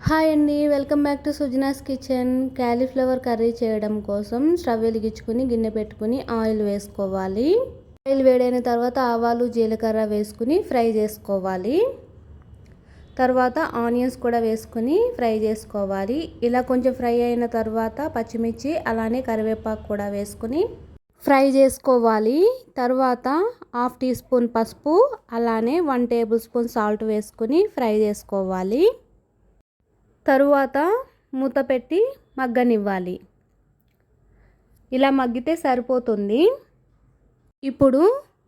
Hi అండి, welcome back to Sujana's kitchen. Cauliflower curry చేయడం కోసం స్టవ్ వెలిగించుకుని గిన్నె పెట్టుకుని ఆయిల్ వేసుకోవాలి. ఆయిల్ వేడైన తర్వాత ఆవాలు జీలకర్ర వేసుకుని ఫ్రై చేసుకోవాలి. తర్వాత ఆనియన్స్ కూడా వేసుకుని ఫ్రై చేసుకోవాలి. ఇలా కొంచెం ఫ్రై అయిన తర్వాత పచ్చిమిర్చి అలానే కరివేపాకు కూడా వేసుకుని ఫ్రై చేసుకోవాలి. తర్వాత 1/2 టీ స్పూన్ పసుపు అలానే 1 టేబుల్ స్పూన్ సాల్ట్ వేసుకుని ఫ్రై చేసుకోవాలి. తరువాత మూత పెట్టి మగ్గనివ్వాలి. ఇలా మగ్గితే సరిపోతుంది. ఇప్పుడు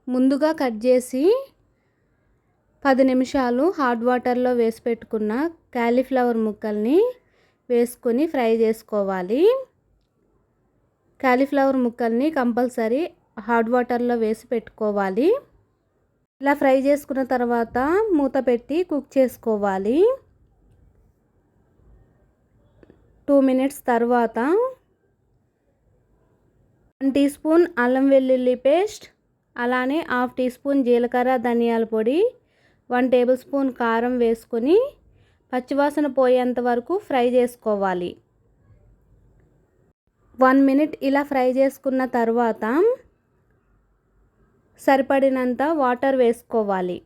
ముందుగా కట్ చేసి 10 నిమిషాలు హాట్ వాటర్లో వేసి పెట్టుకున్న క్యాలీఫ్లవర్ ముక్కల్ని వేసుకొని ఫ్రై చేసుకోవాలి. క్యాలీఫ్లవర్ ముక్కల్ని కంపల్సరీ హాట్ వాటర్లో వేసి పెట్టుకోవాలి. ఇలా ఫ్రై చేసుకున్న తర్వాత మూత పెట్టి కుక్ చేసుకోవాలి. 2 మినిట్స్ తర్వాత 1 టీ స్పూన్ అల్లం వెల్లుల్లి పేస్ట్ అలానే 1/2 టీ స్పూన్ జీలకర్ర ధనియాల పొడి 1 టేబుల్ స్పూన్ కారం వేసుకొని పచ్చివాసన పోయేంత వరకు ఫ్రై చేసుకోవాలి. 1 మినిట్ ఇలా ఫ్రై చేసుకున్న తర్వాత సరిపడినంత వాటర్ వేసుకోవాలి.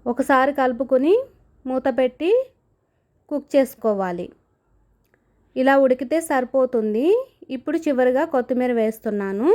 ఒకసారి కలుపుకొని మూత పెట్టి కుక్ చేసుకోవాలి. ఇలా ఉడికితే సరిపోతుంది. ఇప్పుడు చివరిగా కొత్తిమీర వేస్తున్నాను.